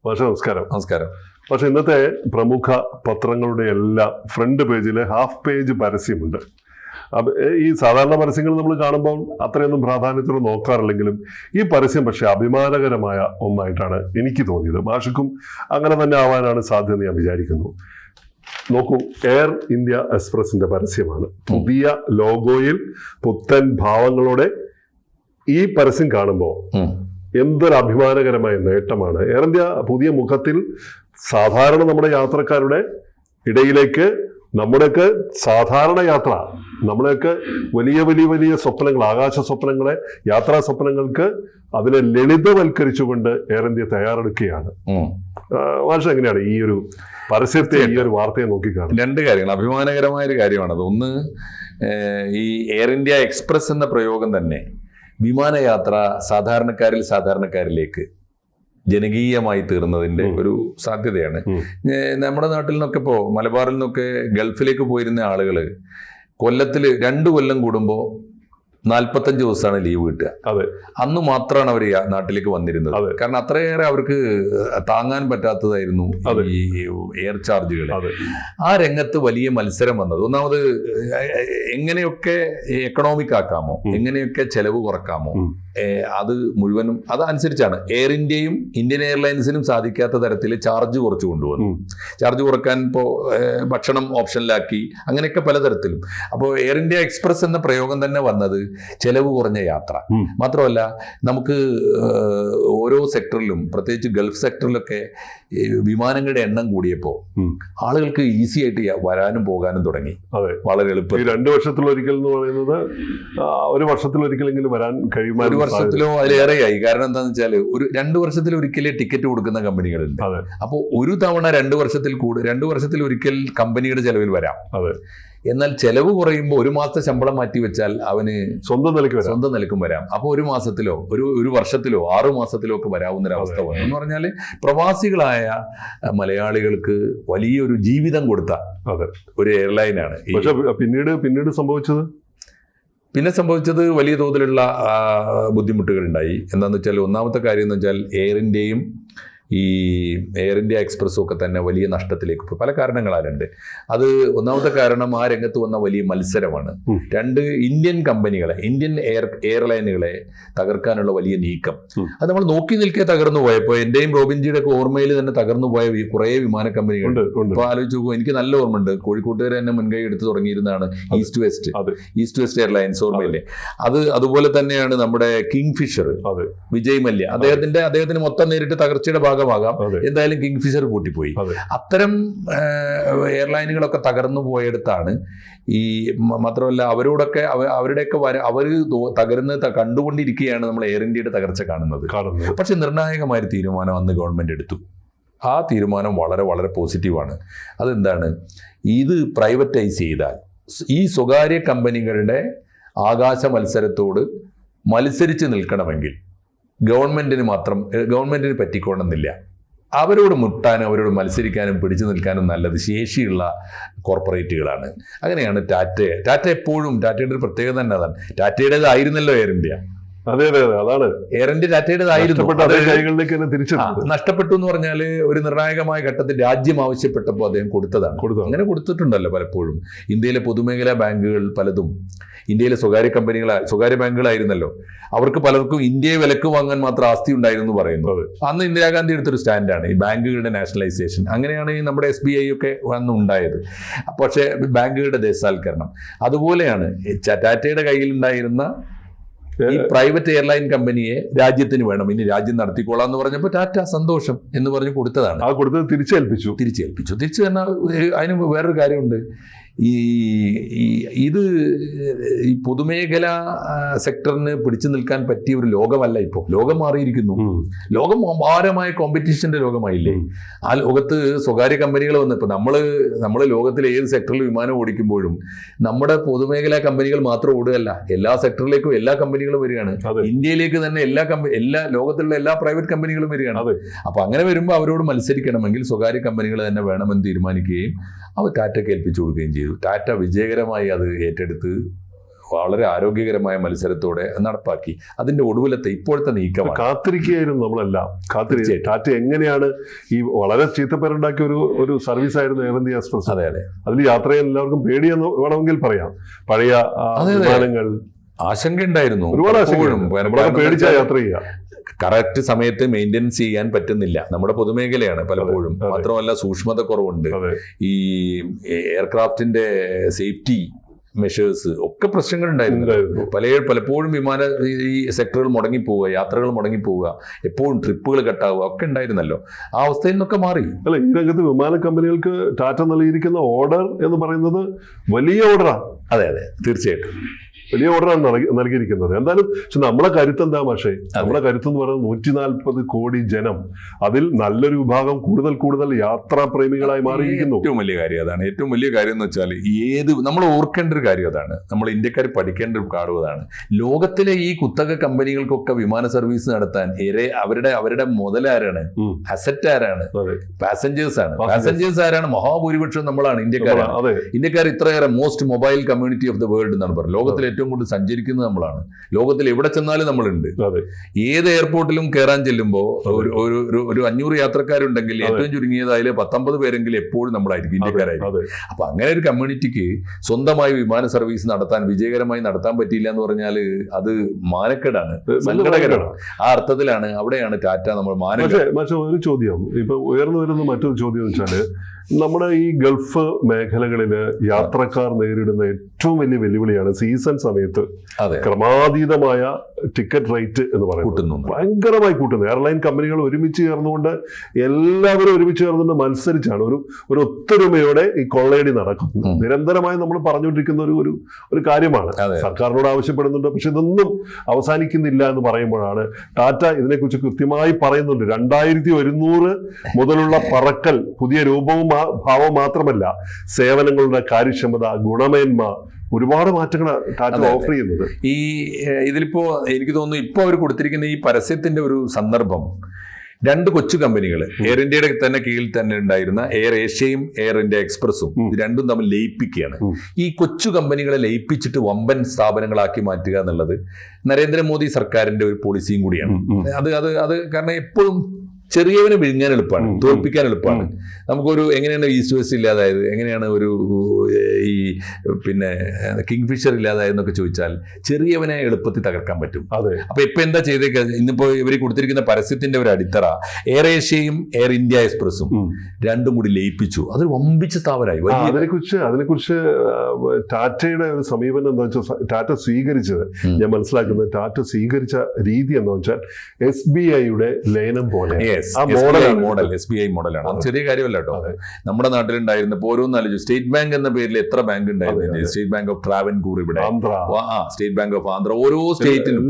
പക്ഷേ നമസ്കാരം. നമസ്കാരം. പക്ഷെ ഇന്നത്തെ പ്രമുഖ പത്രങ്ങളുടെ എല്ലാ ഫ്രണ്ട് പേജിൽ ഹാഫ് പേജ് പരസ്യമുണ്ട്. ഈ സാധാരണ പരസ്യങ്ങൾ നമ്മൾ കാണുമ്പോൾ അത്രയൊന്നും പ്രാധാന്യത്തോടെ നോക്കാറില്ലെങ്കിലും ഈ പരസ്യം പക്ഷെ അഭിമാനകരമായ ഒന്നായിട്ടാണ് എനിക്ക് തോന്നിയത്. ഭാഷക്കും അങ്ങനെ തന്നെ ആവാനാണ് സാധ്യത ഞാൻ വിചാരിക്കുന്നു. നോക്കൂ, എയർ ഇന്ത്യ എക്സ്പ്രസിന്റെ പരസ്യമാണ്. പുതിയ ലോഗോയിൽ പുത്തൻ ഭാവങ്ങളോടെ ഈ പരസ്യം കാണുമ്പോൾ എന്തൊരു അഭിമാനകരമായ നേട്ടമാണ്. എയർ ഇന്ത്യ പുതിയ മുഖത്തിൽ സാധാരണ നമ്മുടെ യാത്രക്കാരുടെ ഇടയിലേക്ക് നമ്മുടെയൊക്കെ സാധാരണ യാത്ര, നമ്മുടെയൊക്കെ വലിയ വലിയ വലിയ സ്വപ്നങ്ങൾ, ആകാശ സ്വപ്നങ്ങളെ, യാത്രാ സ്വപ്നങ്ങൾക്ക് അതിനെ ലളിതവൽക്കരിച്ചുകൊണ്ട് എയർ ഇന്ത്യ തയ്യാറെടുക്കുകയാണ്. ഭാഷ എങ്ങനെയാണ് ഈ ഒരു പരസ്യത്തെ, ഈ ഒരു വാർത്തയെ നോക്കിക്കാണും? രണ്ട് കാര്യങ്ങൾ, അഭിമാനകരമായ ഒരു കാര്യമാണത്. ഒന്ന്, ഈ എയർ ഇന്ത്യ എക്സ്പ്രസ് എന്ന പ്രയോഗം തന്നെ വിമാനയാത്ര സാധാരണക്കാരിലേക്ക് ജനകീയമായി തീർന്നതിന്റെ ഒരു സാധ്യതയാണ്. നമ്മുടെ നാട്ടിൽ നിന്നൊക്കെ ഇപ്പോൾ മലബാറിൽ നിന്നൊക്കെ ഗൾഫിലേക്ക് പോയിരുന്ന ആളുകൾ കൊല്ലത്തിൽ 2 കൊല്ലം കൂടുമ്പോൾ 45 ദിവസമാണ് ലീവ് കിട്ടുക. അതെ, അന്ന് മാത്രമാണ് അവർ നാട്ടിലേക്ക് വന്നിരുന്നത്. കാരണം അത്രയേറെ അവർക്ക് താങ്ങാൻ പറ്റാത്തതായിരുന്നു ഈ എയർ ചാർജുകൾ. ആ രംഗത്ത് വലിയ മത്സരം വന്നത്. ഒന്നാമത് എങ്ങനെയൊക്കെ എക്കണോമിക് ആക്കാമോ, എങ്ങനെയൊക്കെ ചെലവ് കുറക്കാമോ, അത് മുഴുവനും അതനുസരിച്ചാണ്. എയർ ഇന്ത്യയും ഇന്ത്യൻ എയർലൈൻസിനും സാധിക്കാത്ത തരത്തിൽ ചാർജ് കുറച്ച് കൊണ്ടുവന്നു. ചാർജ് കുറക്കാൻ ഇപ്പോൾ ഭക്ഷണം ഓപ്ഷനിലാക്കി, അങ്ങനെയൊക്കെ പലതരത്തിലും. അപ്പോൾ എയർ ഇന്ത്യ എക്സ്പ്രസ് എന്ന പ്രയോഗം തന്നെ വന്നത് ചെലവ് കുറഞ്ഞ യാത്ര മാത്രമല്ല, നമുക്ക് ഓരോ സെക്ടറിലും, പ്രത്യേകിച്ച് ഗൾഫ് സെക്ടറിലൊക്കെ വിമാനങ്ങളുടെ എണ്ണം കൂടിയപ്പോൾ ആളുകൾക്ക് ഈസി ആയിട്ട് വരാനും പോകാനും തുടങ്ങി. വളരെ എളുപ്പം. 2 വർഷത്തിലൊരിക്കൽ എന്ന് പറയുന്നത് ഒരു വർഷത്തിലൊരിക്കലെങ്കിലും വരാൻ കഴിയുമ്പോൾ 1 വർഷത്തിലോ അതിലേറെയായി. കാരണം എന്താണെന്ന് വെച്ചാൽ 2 വർഷത്തിലൊരിക്കലേ ടിക്കറ്റ് കൊടുക്കുന്ന കമ്പനികളുണ്ട്. അപ്പോൾ ഒരു തവണ 2 വർഷത്തിലൊരിക്കൽ കമ്പനിയുടെ ചെലവിൽ വരാം. എന്നാൽ ചെലവ് കുറയുമ്പോൾ 1 മാസത്തെ ശമ്പളം മാറ്റി വെച്ചാൽ അവന് സ്വന്തം നിലക്കും വരാം. അപ്പോൾ 1 മാസത്തിലോ ഒരു വർഷത്തിലോ 6 മാസത്തിലോ ഒക്കെ വരാവുന്നൊരവസ്ഥ വന്നു. എന്ന് പറഞ്ഞാൽ പ്രവാസികളായ മലയാളികൾക്ക് വലിയൊരു ജീവിതം കൊടുത്ത ഒരു എയർലൈനാണ്. പിന്നെ സംഭവിച്ചത് വലിയ തോതിലുള്ള ബുദ്ധിമുട്ടുകൾ ഉണ്ടായി. എന്താണെന്ന് വെച്ചാൽ, ഒന്നാമത്തെ കാര്യം എന്ന് വെച്ചാൽ എയർ ഇന്ത്യയും ഈ എയർ ഇന്ത്യ എക്സ്പ്രസ്സും ഒക്കെ തന്നെ വലിയ നഷ്ടത്തിലേക്ക് പോയി. പല കാരണങ്ങളാലുണ്ട്. അത് ഒന്നാമത്തെ കാരണം ആ രംഗത്ത് വന്ന വലിയ മത്സരമാണ്. 2, ഇന്ത്യൻ കമ്പനികളെ, ഇന്ത്യൻ എയർലൈനുകളെ തകർക്കാനുള്ള വലിയ നീക്കം. അത് നമ്മൾ നോക്കി നിൽക്കെ തകർന്നു പോയപ്പോൾ എന്റെയും റോബിൻജിയുടെ ഒക്കെ ഓർമ്മയിൽ തന്നെ തകർന്നു പോയ കുറേ വിമാന കമ്പനികളുണ്ട്. ഇപ്പോൾ ആലോചിച്ച് നോക്കുമ്പോൾ എനിക്ക് നല്ല ഓർമ്മയുണ്ട്. കോഴിക്കോട്ടുകാർ തന്നെ മുൻകൈ എടുത്ത് തുടങ്ങിയിരുന്നതാണ് ഈസ്റ്റ് വെസ്റ്റ് എയർലൈൻസ്, ഓർമ്മയില്ലേ? അതുപോലെ തന്നെയാണ് നമ്മുടെ കിങ് ഫിഷർ, വിജയ് മല്യ. അദ്ദേഹത്തിന് മൊത്തം നേരിട്ട് തകർച്ചയുടെ ഭാഗമാകാം. എന്തായാലും കിങ് ഫിഷർ പൂട്ടിപ്പോയി. അത്തരം എയർലൈനുകളൊക്കെ തകർന്നു പോയെടുത്താണ് ഈ, മാത്രമല്ല അവരുടെയൊക്കെ അവർ തകരുന്നത് കണ്ടുകൊണ്ടിരിക്കുകയാണ് നമ്മൾ എയർ ഇന്ത്യയുടെ തകർച്ച കാണുന്നത്. പക്ഷെ നിർണായകമായ തീരുമാനം അന്ന് ഗവൺമെന്റ് എടുത്തു. ആ തീരുമാനം വളരെ വളരെ പോസിറ്റീവാണ്. അതെന്താണ്? ഇത് പ്രൈവറ്റൈസ് ചെയ്താൽ ഈ സ്വകാര്യ കമ്പനികളുടെ ആകാശ മത്സരത്തോട് മത്സരിച്ച് നിൽക്കണമെങ്കിൽ ഗവൺമെന്റിന് പറ്റിക്കൊള്ളുന്നില്ല. അവരോട് മുട്ടാനും അവരോട് മത്സരിക്കാനും പിടിച്ചു നിൽക്കാനും നല്ലത് ശേഷിയുള്ള കോർപ്പറേറ്റുകളാണ്. അങ്ങനെയാണ് ടാറ്റ എപ്പോഴും, ടാറ്റയുടെ ഒരു പ്രത്യേകത തന്നെ അതാണ്. ടാറ്റയുടേതായിരുന്നല്ലോ എയർ ഇന്ത്യ. അതാണ് എയർ ഇന്ത്യ ടാറ്റയുടേതായിരുന്നു. നഷ്ടപ്പെട്ടു എന്ന് പറഞ്ഞാൽ ഒരു നിർണായകമായ ഘട്ടത്തിൽ രാജ്യം ആവശ്യപ്പെട്ടപ്പോൾ അദ്ദേഹം കൊടുത്തതാണ്. അങ്ങനെ കൊടുത്തിട്ടുണ്ടല്ലോ പലപ്പോഴും. ഇന്ത്യയിലെ പൊതുമേഖലാ ബാങ്കുകൾ പലതും ഇന്ത്യയിലെ സ്വകാര്യ ബാങ്കുകളായിരുന്നല്ലോ. അവർക്ക് പലർക്കും ഇന്ത്യയെ വിലക്ക് വാങ്ങാൻ മാത്രം ആസ്തി ഉണ്ടായിരുന്നു പറയുന്നത്. അന്ന് ഇന്ദിരാഗാന്ധി എടുത്തൊരു സ്റ്റാൻഡാണ് ഈ ബാങ്കുകളുടെ നാഷണലൈസേഷൻ. അങ്ങനെയാണ് നമ്മുടെ SBI ഒക്കെ അന്ന് ഉണ്ടായത്. പക്ഷേ ബാങ്കുകളുടെ ദേശസാൽക്കരണം അതുപോലെയാണ്. ടാറ്റയുടെ കയ്യിലുണ്ടായിരുന്ന ഈ പ്രൈവറ്റ് എയർലൈൻ കമ്പനിയെ രാജ്യത്തിന് വേണം, ഇനി രാജ്യം നടത്തിക്കോളാം എന്ന് പറഞ്ഞപ്പോൾ ടാറ്റ സന്തോഷം എന്ന് പറഞ്ഞ് കൊടുത്തതാണ്. തിരിച്ചേൽപ്പിച്ചു. തിരിച്ചു തന്നെ അതിന് വേറൊരു കാര്യമുണ്ട്. ഇത് ഈ പൊതുമേഖലാ സെക്ടറിന് പിടിച്ചു നിൽക്കാൻ പറ്റിയ ഒരു ലോകമല്ല ഇപ്പോൾ. ലോകം മാറിയിരിക്കുന്നു. ലോകം അപാരമായ കോമ്പറ്റീഷന്റെ ലോകമായില്ലേ? ആ ലോകത്ത് സ്വകാര്യ കമ്പനികൾ വന്ന് ഇപ്പൊ നമ്മള് ലോകത്തിലെ ഏത് സെക്ടറിൽ വിമാനം ഓടിക്കുമ്പോഴും നമ്മുടെ പൊതുമേഖലാ കമ്പനികൾ മാത്രം ഓടുകയല്ല, എല്ലാ സെക്ടറിലേക്കും എല്ലാ കമ്പനികളും വരികയാണ്. ഇന്ത്യയിലേക്ക് തന്നെ എല്ലാ ലോകത്തിലുള്ള എല്ലാ പ്രൈവറ്റ് കമ്പനികളും വരികയാണ്. അപ്പൊ അങ്ങനെ വരുമ്പോൾ അവരോട് മത്സരിക്കണമെങ്കിൽ സ്വകാര്യ കമ്പനികൾ തന്നെ വേണമെന്ന് തീരുമാനിക്കുകയും അവർ ടാറ്റയ്ക്ക് ഏൽപ്പിച്ചു കൊടുക്കുകയും ചെയ്തു. ടാറ്റ വിജയകരമായി അത് ഏറ്റെടുത്ത് വളരെ ആരോഗ്യകരമായ മത്സരത്തോടെ നടപ്പാക്കി. അതിന്റെ ഒടുവിലത്തെ ഇപ്പോഴത്തെ നീക്കമാണ്. കാത്തിരിക്കുകയായിരുന്നു നമ്മളെല്ലാം. തീർച്ചയായിട്ടും. ടാറ്റ എങ്ങനെയാണ് ഈ വളരെ ചീത്തപ്പേരുണ്ടാക്കിയ ഒരു സർവീസ് ആയിരുന്നു എയർ ഇന്ത്യ എക്സ്പ്രസ്. അതെ അതെ, അതിൽ യാത്ര ചെയ്യാൻ എല്ലാവർക്കും പേടിയെന്ന് വേണമെങ്കിൽ പറയാം. പഴയ വിമാനങ്ങൾ ആശങ്ക ഉണ്ടായിരുന്നു, ഒരുപാട് ആശങ്ക, പേടിച്ച യാത്ര ചെയ്യുക. കറക്റ്റ് സമയത്ത് മെയിൻ്റെനൻസ് ചെയ്യാൻ പറ്റുന്നില്ല. നമ്മുടെ പൊതുമേഖലയാണ് പലപ്പോഴും. മാത്രമല്ല സൂക്ഷ്മത കുറവുണ്ട്. ഈ എയർക്രാഫ്റ്റിന്റെ സേഫ്റ്റി മെഷേഴ്സ് ഒക്കെ പ്രശ്നങ്ങൾ ഉണ്ടായിരുന്നു. പലപ്പോഴും ഈ സെക്ടറുകൾ മുടങ്ങിപ്പോവുക, യാത്രകൾ മുടങ്ങിപ്പോവുക, എപ്പോഴും ട്രിപ്പുകൾ കട്ടാവുക ഒക്കെ ഉണ്ടായിരുന്നല്ലോ. ആ അവസ്ഥയിൽ നിന്നൊക്കെ മാറി. അല്ല, ഈ രംഗത്ത് വിമാന കമ്പനികൾക്ക് ടാറ്റ നൽകിയിരിക്കുന്ന ഓർഡർ എന്ന് പറയുന്നത് വലിയ ഓർഡറാണ്. അതെ അതെ, തീർച്ചയായിട്ടും വലിയ ഓർഡറാണ് നൽകിയിരിക്കുന്നത്. എന്തായാലും പക്ഷെ നമ്മളെ കരുത്ത് എന്താ? പക്ഷേ നമ്മളെ കരുത്ത് എന്ന് പറയുന്നത് 140 കോടി ജനം, അതിൽ നല്ലൊരു വിഭാഗം കൂടുതൽ യാത്രാ പ്രേമികളായി മാറിയിരിക്കുന്നു. ഏറ്റവും വലിയ കാര്യം അതാണ്. ഏറ്റവും വലിയ കാര്യം എന്ന് വെച്ചാൽ നമ്മൾ ഓർക്കേണ്ട ഒരു കാര്യം അതാണ്, നമ്മൾ ഇന്ത്യക്കാർ പഠിക്കേണ്ട ഒരു കാര്യം അതാണ്. ലോകത്തിലെ ഈ കുത്തക കമ്പനികൾക്കൊക്കെ വിമാന സർവീസ് നടത്താൻ അവരുടെ മുതലാരാണ്? അസറ്റ് ആരാണ്? പാസഞ്ചേഴ്സ് ആണ്. പാസഞ്ചേഴ്സ് ആരാണ്? മഹാഭൂരിപക്ഷം നമ്മളാണ്, ഇന്ത്യക്കാരാണ്. ഇന്ത്യക്കാർ ഇത്രയേറെ most mobile community of the world എന്നാണ് പറയുന്നത്. ലോകത്തിലെ ഏറ്റവും കൂടുതൽ സഞ്ചരിക്കുന്നത് നമ്മളാണ്. ലോകത്തിൽ എവിടെ ചെന്നാലും നമ്മളുണ്ട്. ഏത് എയർപോർട്ടിലും കയറാൻ ചെല്ലുമ്പോൾ ഒരു 500 യാത്രക്കാരുണ്ടെങ്കിൽ ഏറ്റവും ചുരുങ്ങിയതായാലും 19 പേരെങ്കിലും എപ്പോഴും നമ്മളായിരിക്കും, ഇന്ത്യക്കാരായിരിക്കും. അപ്പൊ അങ്ങനെ ഒരു കമ്മ്യൂണിറ്റിക്ക് സ്വന്തമായി വിമാന സർവീസ് വിജയകരമായി നടത്താൻ പറ്റിയില്ല എന്ന് പറഞ്ഞാൽ അത് മാനക്കേടാണ്, സങ്കടകരമാണ്. ആ അർത്ഥത്തിലാണ് അവിടെയാണ് ടാറ്റ നമ്മൾ ഒരു ചോദ്യം ഇപ്പൊ ഉയർന്നു വരുന്ന മറ്റൊരു ചോദ്യം എന്ന് വെച്ചാല്, നമ്മുടെ ഈ ഗൾഫ് മേഖലകളില് യാത്രക്കാർ നേരിടുന്ന ഏറ്റവും വലിയ വെല്ലുവിളിയാണ് സീസൺ സമയത്ത് ക്രമാതീതമായ ടിക്കറ്റ് റേറ്റ് എന്ന് പറയുന്നത്. ഭയങ്കരമായി കൂട്ടുന്നു. എയർലൈൻ കമ്പനികൾ ഒരുമിച്ച് ചേർന്നുകൊണ്ട്, എല്ലാവരും ഒരുമിച്ച് ചേർന്നുകൊണ്ട് മത്സരിച്ചാണ് ഒരു ഒത്തൊരുമയോടെ ഈ കൊള്ളയടി നടക്കുന്നു. നിരന്തരമായി നമ്മൾ പറഞ്ഞുകൊണ്ടിരിക്കുന്ന ഒരു കാര്യമാണ്. സർക്കാരിനോട് ആവശ്യപ്പെടുന്നുണ്ട്, പക്ഷെ ഇതൊന്നും അവസാനിക്കുന്നില്ല എന്ന് പറയുമ്പോഴാണ് ടാറ്റ ഇതിനെക്കുറിച്ച് കൃത്യമായി പറയുന്നുണ്ട്. 2100 മുതലുള്ള പറക്കൽ, പുതിയ രൂപവും ഭാവം മാത്രമല്ല, സേവനങ്ങളുടെ കാര്യക്ഷമത, ഗുണമേന്മ, ഒരുപാട് മാറ്റങ്ങൾ ടാറ്റ ഓഫർ ചെയ്യുന്നത്. ഇതിലിപ്പോ എനിക്ക് തോന്നുന്നു ഇപ്പൊ അവർ കൊടുത്തിരിക്കുന്ന ഈ പരസ്യത്തിന്റെ ഒരു സന്ദർഭം, 2 കൊച്ചു കമ്പനികൾ എയർ ഇന്ത്യയുടെ തന്നെ കീഴിൽ തന്നെ ഉണ്ടായിരുന്ന എയർ ഏഷ്യയും എയർ ഇന്ത്യ എക്സ്പ്രസും രണ്ടും തമ്മിൽ ലയിപ്പിക്കുകയാണ്. ഈ കൊച്ചു കമ്പനികളെ ലയിപ്പിച്ചിട്ട് വമ്പൻ സ്ഥാപനങ്ങളാക്കി മാറ്റുക എന്നുള്ളത് നരേന്ദ്രമോദി സർക്കാരിന്റെ ഒരു പോളിസിയും കൂടിയാണ്. അത് കാരണം എപ്പോഴും ചെറിയവനെ വിഴുങ്ങാൻ എളുപ്പമാണ്, തോൽപ്പിക്കാൻ എളുപ്പമാണ്. നമുക്കൊരു എങ്ങനെയാണ് ഈസ്റ്റ് വെസ്റ്റ് ഇല്ലാതായത്, എങ്ങനെയാണ് ഈ കിങ്ഫിഷർ ഇല്ലാതായതെന്നൊക്കെ ചോദിച്ചാൽ ചെറിയവനെ എളുപ്പത്തിൽ തകർക്കാൻ പറ്റും. അപ്പൊ ഇപ്പൊ എന്താ ചെയ്തേക്ക, ഇന്നിപ്പോ ഇവർ കൊടുത്തിരിക്കുന്ന പരസ്യത്തിന്റെ ഒരു അടിത്തറ എയർ ഏഷ്യയും എയർ ഇന്ത്യ എക്സ്പ്രസും രണ്ടും കൂടി ലയിപ്പിച്ചു. അതൊരു വമ്പിച്ച സ്ഥാപനമായി. അതിനെക്കുറിച്ച് ടാറ്റയുടെ ഒരു സമീപനം എന്താ വെച്ചാൽ, ടാറ്റ സ്വീകരിച്ചത് ഞാൻ മനസ്സിലാക്കുന്നത്, ടാറ്റ സ്വീകരിച്ച രീതി എന്താ വെച്ചാൽ SBIയുടെ ലയനം പോലെ SBI മോഡലാണ്. അത് ചെറിയ കാര്യമല്ല കേട്ടോ. നമ്മുടെ നാട്ടിലുണ്ടായിരുന്ന ഓരോന്നാലും സ്റ്റേറ്റ് ബാങ്ക് എന്ന പേരിൽ എത്ര ബാങ്ക് ഉണ്ടായിരുന്നു? സ്റ്റേറ്റ് ബാങ്ക് ഓഫ് ട്രാവൻകൂർ, ഇവിടെ സ്റ്റേറ്റ് ബാങ്ക് ഓഫ് ആന്ധ്ര, ഓരോ സ്റ്റേറ്റിലും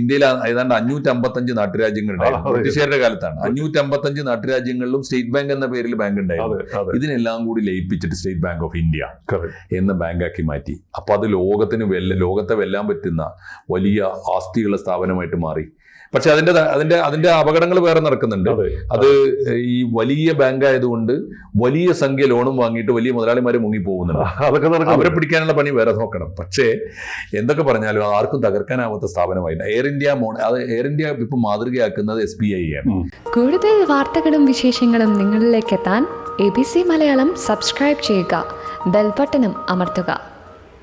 ഇന്ത്യയിൽ ഏതാണ്ട് 555 നാട്ടുരാജ്യങ്ങളുണ്ടായിരുന്നു. ബ്രിട്ടീഷുകാരുടെ കാലത്താണ് 555 നാട്ടുരാജ്യങ്ങളിലും സ്റ്റേറ്റ് ബാങ്ക് എന്ന പേരിൽ ബാങ്ക് ഉണ്ടായിരുന്നു. ഇതിനെല്ലാം കൂടി ലയിപ്പിച്ചിട്ട് സ്റ്റേറ്റ് ബാങ്ക് ഓഫ് ഇന്ത്യ എന്ന ബാങ്കാക്കി മാറ്റി. അപ്പൊ അത് ലോകത്തെ വെല്ലാൻ പറ്റുന്ന വലിയ ആസ്തിയുള്ള സ്ഥാപനമായിട്ട് മാറി. പക്ഷെ അതിന്റെ അപകടങ്ങൾ വേറെ നടക്കുന്നുണ്ട്. അത് ഈ വലിയ ബാങ്ക് ആയതുകൊണ്ട് വലിയ സംഖ്യ ലോണും വാങ്ങിയിട്ട് വലിയ മുതലാളിമാര് മുങ്ങിപ്പോകുന്നുണ്ട്. അവരെ പിടിക്കാനുള്ള പണി വേറെ നോക്കണം. പക്ഷേ എന്തൊക്കെ പറഞ്ഞാലും ആർക്കും തകർക്കാനാവാത്ത സ്ഥാപനമായില്ല എയർ ഇന്ത്യ. ഇപ്പൊ മാതൃകയാക്കുന്നത് SBI ആണ്. കൂടുതൽ വാർത്തകളും വിശേഷങ്ങളും നിങ്ങളിലേക്ക് എത്താൻ ABC മലയാളം സബ്സ്ക്രൈബ് ചെയ്യുക, ബെൽ ബട്ടണും അമർത്തുക.